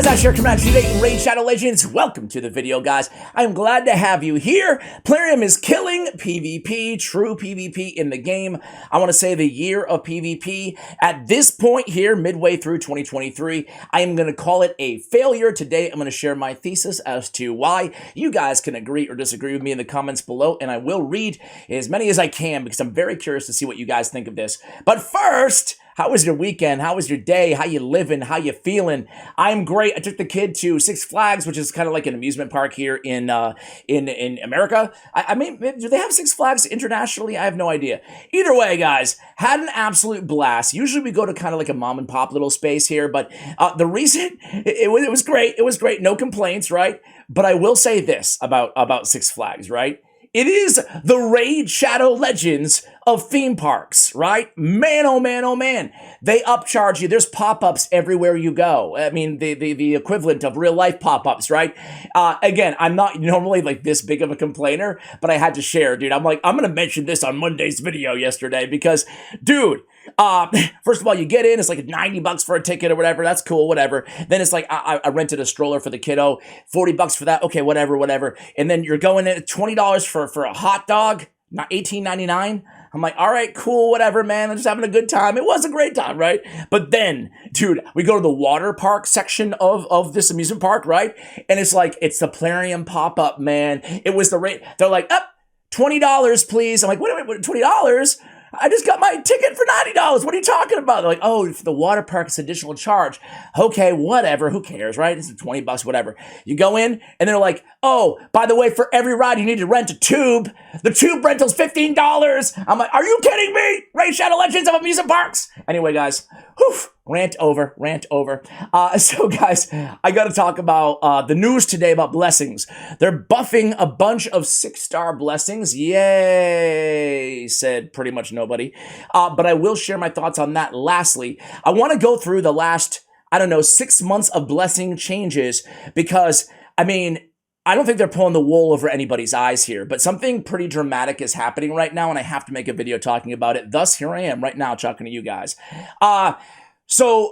guys, I'm Sure Commander today in Raid Shadow Legends. Welcome to the video, guys. I'm glad to have you here. Plarium is killing PvP, true PvP in the game. I want to say the year of PvP. At this point here, midway through 2023, I am going to call it a failure. Today, I'm going to share my thesis as to why. You guys can agree or disagree with me in the comments below, and I will read as many as I can because I'm very curious to see what you guys think of this. But first, how was your weekend? How was your day? How you living? How you feeling? I'm great. I took the kid to Six Flags, which is kind of like an amusement park here in America. I mean, do they have Six Flags internationally? I have no idea. Either way, guys, had an absolute blast. Usually we go to kind of like a mom and pop little space here, but the reason it was great. It was great. No complaints, right? But I will say this about Six Flags, right? It is the Raid Shadow Legends of theme parks, right? Man, oh man, oh man. They upcharge you. There's pop-ups everywhere you go. I mean, the equivalent of real-life pop-ups, right? Again, I'm not normally like this big of a complainer, but I had to share, dude. I'm going to mention this on Monday's video yesterday because, dude, first of all, you get in, it's like $90 for a ticket or whatever. That's cool, whatever. Then it's like, I rented a stroller for the kiddo, $40 for that. Okay, whatever. And then you're going in $20 for a hot dog, not $18.99. I'm like, all right, cool, whatever, man. I'm just having a good time. It was a great time, right? But then, dude, we go to the water park section of this amusement park, right? And it's like, it's the Plarium pop-up, man. It was the rate. They're like, up, $20, please. I'm like, wait, $20? I just got my ticket for $90. What are you talking about? They're like, oh, for the water park, it's additional charge. Okay, whatever. Who cares, right? It's $20, whatever. You go in, and they're like, oh, by the way, for every ride, you need to rent a tube. The tube rental's $15. I'm like, are you kidding me? Raid Shadow Legends of amusement parks. Anyway, guys, whew. Rant over. So guys, I got to talk about the news today about blessings. They're buffing a bunch of 6-star blessings. Yay, said pretty much nobody. But I will share my thoughts on that. Lastly, I want to go through the last, 6 months of blessing changes because, I mean, I don't think they're pulling the wool over anybody's eyes here, but something pretty dramatic is happening right now, and I have to make a video talking about it. Thus, here I am right now talking to you guys. So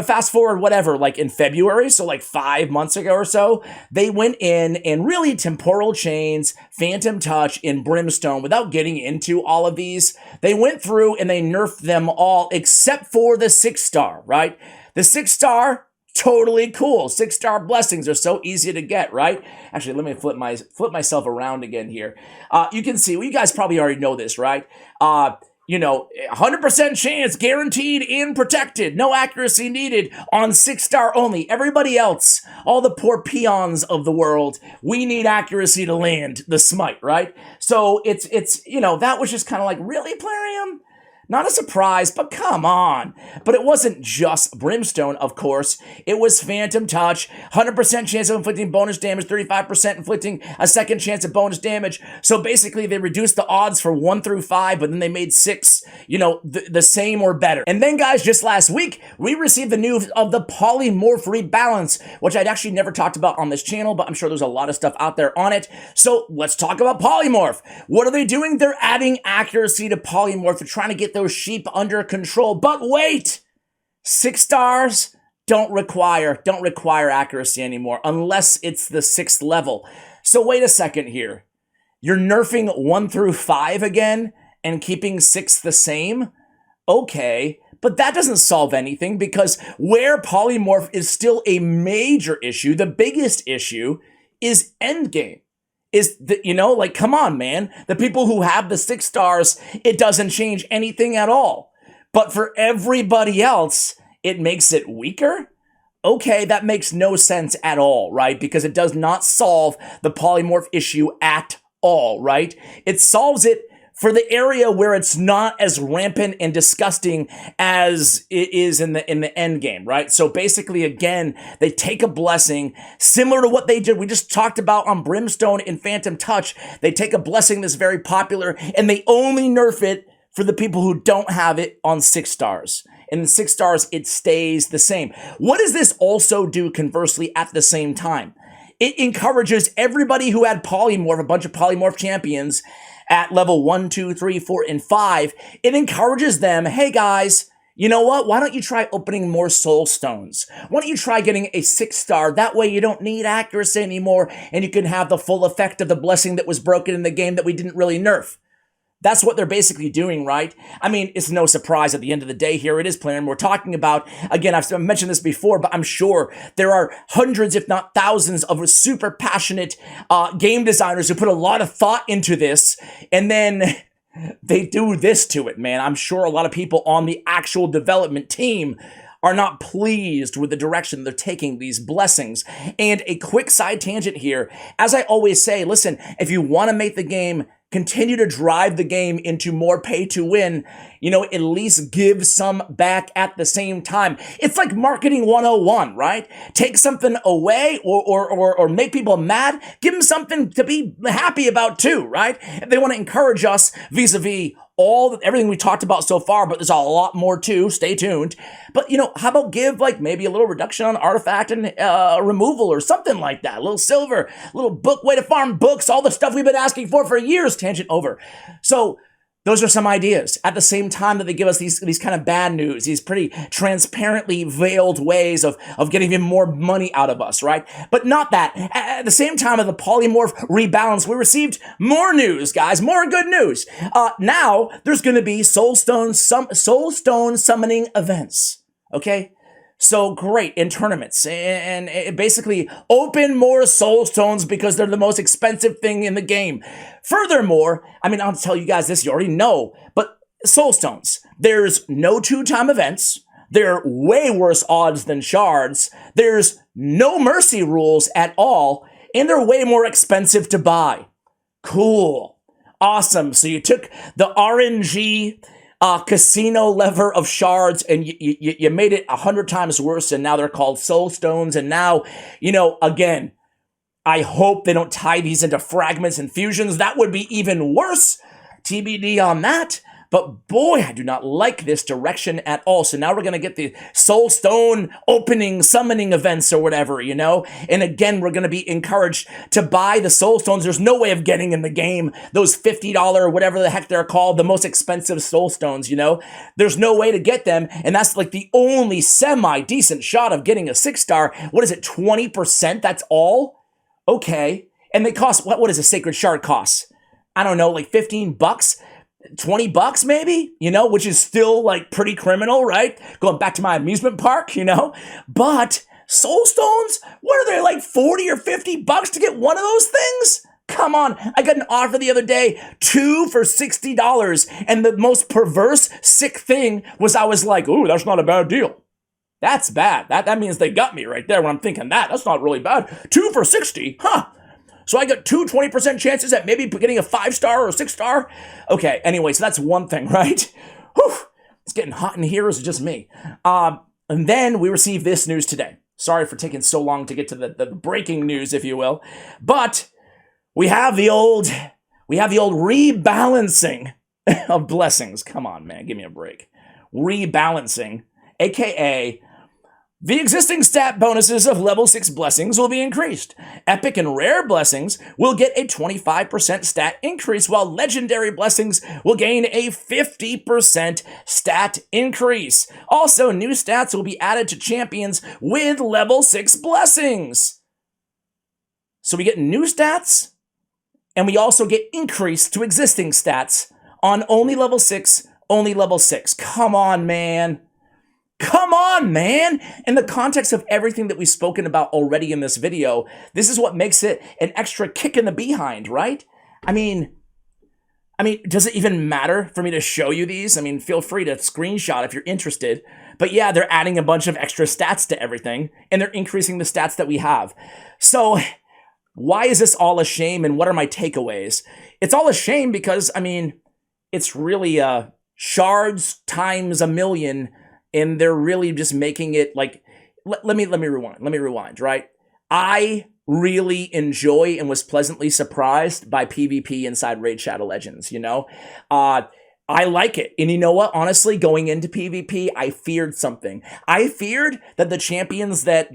fast forward, whatever, like in February, so like 5 months ago or so, they went in and really temporal chains, phantom touch, in Brimstone, without getting into all of these, they went through and they nerfed them all except for the 6-star, right? The 6-star, totally cool. 6-star blessings are so easy to get, right? Actually, let me flip myself around again here. You can see, well, you guys probably already know this, right? 100% chance, guaranteed and protected. No accuracy needed on 6-star only. Everybody else, all the poor peons of the world, we need accuracy to land the smite, right? So it's that was just kind of like, really, Plarium? Not a surprise, but come on. But it wasn't just Brimstone, of course. It was Phantom Touch, 100% chance of inflicting bonus damage, 35% inflicting a second chance of bonus damage. So basically, they reduced the odds for 1 through 5, but then they made 6, the same or better. And then, guys, just last week, we received the news of the Polymorph rebalance, which I'd actually never talked about on this channel, but I'm sure there's a lot of stuff out there on it. So let's talk about Polymorph. What are they doing? They're adding accuracy to Polymorph. They're trying to get those sheep under control. But wait, 6 stars don't require accuracy anymore unless it's the 6th level. So wait a second here. You're nerfing 1 through 5 again and keeping 6 the same? Okay, but that doesn't solve anything because where Polymorph is still a major issue, the biggest issue is endgame. Is that, come on, man. The people who have the 6 stars, it doesn't change anything at all. But for everybody else, it makes it weaker? Okay, that makes no sense at all, right? Because it does not solve the Polymorph issue at all, right? It solves it for the area where it's not as rampant and disgusting as it is in the end game, right? So basically, again, they take a blessing similar to what they did. We just talked about on Brimstone and Phantom Touch. They take a blessing that's very popular and they only nerf it for the people who don't have it on 6 stars. And in 6 stars, it stays the same. What does this also do conversely at the same time? It encourages everybody who had Polymorph, a bunch of Polymorph champions, at level 1, 2, 3, 4, and 5, it encourages them, hey guys, You know what? Why don't you try opening more soul stones? Why don't you try getting a 6-star? That way you don't need accuracy anymore and you can have the full effect of the blessing that was broken in the game that we didn't really nerf. That's what they're basically doing, right? I mean, it's no surprise at the end of the day here. It is Plarium. We're talking about, again, I've mentioned this before, but I'm sure there are hundreds, if not thousands, of super passionate game designers who put a lot of thought into this, and then they do this to it, man. I'm sure a lot of people on the actual development team are not pleased with the direction they're taking these blessings. And a quick side tangent here. As I always say, listen, if you want to make the game continue to drive the game into more pay to win, at least give some back at the same time. It's like marketing 101, right? Take something away or make people mad, give them something to be happy about too, right? If they want to encourage us vis-a-vis everything we talked about so far, but there's a lot more too. Stay tuned. But, how about give maybe a little reduction on artifact and removal or something like that? A little silver, a little book, way to farm books, all the stuff we've been asking for years. Tangent over. So those are some ideas. At the same time that they give us these kind of bad news, these pretty transparently veiled ways of getting even more money out of us, right? But not that. At the same time of the polymorph rebalance, we received more news, guys, more good news. Now there's going to be soul stone summoning events. Okay. So great in tournaments and basically open more soul stones because they're the most expensive thing in the game. Furthermore, I'll tell you guys this, you already know, but soul stones, there's no 2-time events. They're way worse odds than shards. There's no mercy rules at all, and they're way more expensive to buy. Cool. Awesome. So you took the RNG casino lever of shards and you made it 100 times worse, and now they're called soul stones. And now, again, I hope they don't tie these into fragments and fusions. That would be even worse. TBD on that. But boy, I do not like this direction at all. So now we're going to get the soul stone opening, summoning events or whatever, And again, we're going to be encouraged to buy the soul stones. There's no way of getting in the game those $50 or whatever the heck they're called, the most expensive soul stones, There's no way to get them. And that's like the only semi-decent shot of getting a 6-star. What is it, 20%? That's all? Okay. And they cost, what does a sacred shard cost? I don't know, like $15? $20 maybe, which is still pretty criminal, right? Going back to my amusement park, but soul stones, what are they, like 40 or $50 to get one of those things? Come on. I got an offer the other day, 2 for $60. And the most perverse, sick thing was I was like, ooh, that's not a bad deal. That's bad. That means they got me right there when I'm thinking that's not really bad. 2 for 60, huh? So I got 20% chances at maybe getting a 5-star or a 6-star. Okay, anyway, so that's one thing, right? Whew, it's getting hot in here. Is it just me? And then we received this news today. Sorry for taking so long to get to the breaking news, if you will. But we have the old rebalancing of blessings. Come on, man, give me a break. Rebalancing, aka the existing stat bonuses of level 6 blessings will be increased. Epic and rare blessings will get a 25% stat increase, while legendary blessings will gain a 50% stat increase. Also, new stats will be added to champions with level 6 blessings. So we get new stats, and we also get increase to existing stats on only level 6, only level 6. Come on, man. Come on, man! In the context of everything that we've spoken about already in this video, this is what makes it an extra kick in the behind, right? I mean, does it even matter for me to show you these? Feel free to screenshot if you're interested. But yeah, they're adding a bunch of extra stats to everything, and they're increasing the stats that we have. So why is this all a shame, and what are my takeaways? It's all a shame because, it's really shards times a million. And they're really just making it like, let me rewind, right? I really enjoy and was pleasantly surprised by PvP inside Raid Shadow Legends, I like it. And you know what? Honestly, going into PvP, I feared something. I feared that the champions that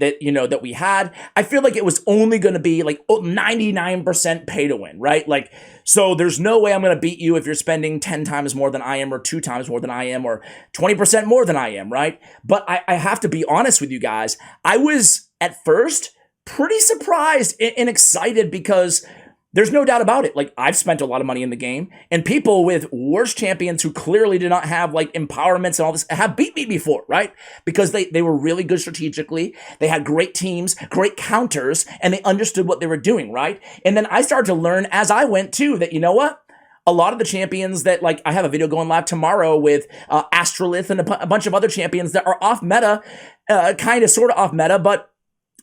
we had, I feel like it was only going to be like 99% pay to win, right? Like, so there's no way I'm going to beat you if you're spending 10 times more than I am, or 2 times more than I am, or 20% more than I am, right? But I have to be honest with you guys. I was at first pretty surprised and excited, because there's no doubt about it. Like, I've spent a lot of money in the game, and people with worse champions who clearly did not have like empowerments and all this have beat me before, right? Because they were really good strategically. They had great teams, great counters, and they understood what they were doing, right? And then I started to learn as I went too that, you know what? A lot of the champions that, like, I have a video going live tomorrow with Astrolith and a bunch of other champions that are off meta, kind of sort of off meta, but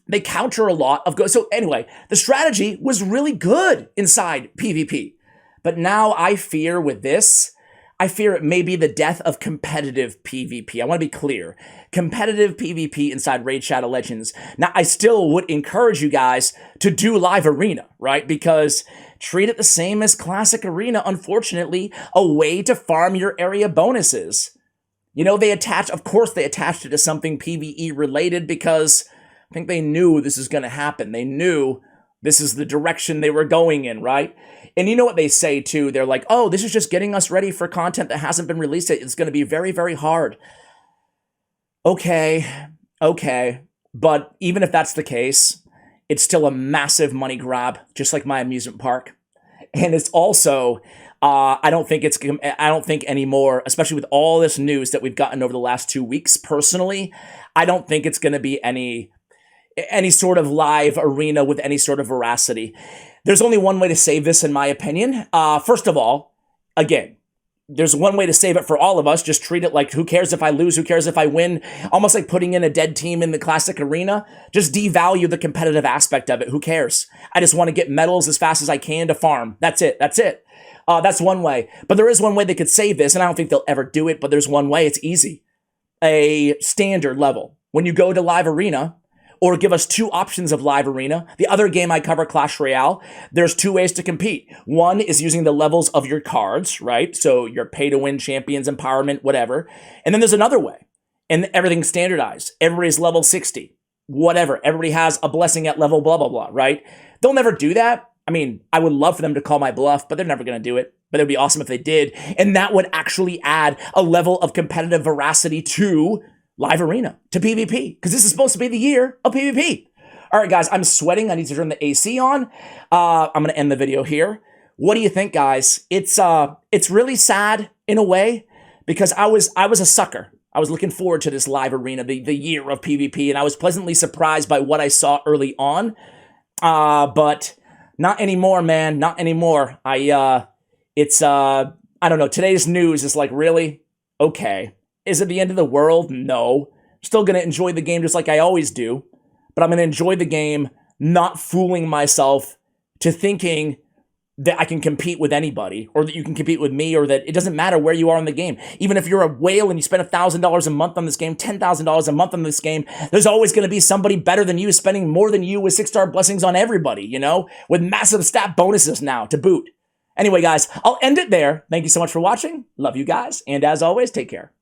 they counter a lot of go. So anyway, the strategy was really good inside PvP. But now I fear with this, I fear it may be the death of competitive PvP. I want to be clear. Competitive PvP inside Raid Shadow Legends. Now, I still would encourage you guys to do live arena, right? Because treat it the same as classic arena, unfortunately, a way to farm your area bonuses. You know, of course they attached it to something PvE related, because I think they knew this is going to happen. They knew this is the direction they were going in, right? And you know what they say too? They're like, oh, this is just getting us ready for content that hasn't been released yet. It's going to be very, very hard. Okay. But even if that's the case, it's still a massive money grab, just like my amusement park. And it's also, I don't think anymore, especially with all this news that we've gotten over the last 2 weeks, personally, I don't think it's going to be any sort of live arena with any sort of veracity. There's only one way to save this, in my opinion. First of all, again, there's one way to save it for all of us. Just treat it like, who cares if I lose? Who cares if I win? Almost like putting in a dead team in the classic arena. Just devalue the competitive aspect of it. Who cares? I just want to get medals as fast as I can to farm. That's it. That's one way. But there is one way they could save this, and I don't think they'll ever do it, but there's one way. It's easy. A standard level. When you go to live arena, or give us 2 options of live arena. The other game I cover, Clash Royale, there's 2 ways to compete. One is using the levels of your cards, right? So your pay-to-win, champions, empowerment, whatever. And then there's another way. And everything's standardized. Everybody's level 60. Whatever. Everybody has a blessing at level blah, blah, blah, right? They'll never do that. I mean, I would love for them to call my bluff, but they're never going to do it. But it would be awesome if they did. And that would actually add a level of competitive veracity to live arena, to PvP, because this is supposed to be the year of PvP. All right, guys, I'm sweating. I need to turn the AC on. I'm going to end the video here. What do you think, guys? It's really sad in a way, because I was a sucker. I was looking forward to this live arena, the year of PvP, and I was pleasantly surprised by what I saw early on. But not anymore, man. Not anymore. I don't know. Today's news is like, really? Okay. Is it the end of the world? No. Still going to enjoy the game just like I always do. But I'm going to enjoy the game not fooling myself to thinking that I can compete with anybody, or that you can compete with me, or that it doesn't matter where you are in the game. Even if you're a whale and you spend $1,000 a month on this game, $10,000 a month on this game, there's always going to be somebody better than you spending more than you with 6-star blessings on everybody, you know, with massive stat bonuses now to boot. Anyway, guys, I'll end it there. Thank you so much for watching. Love you guys. And as always, take care.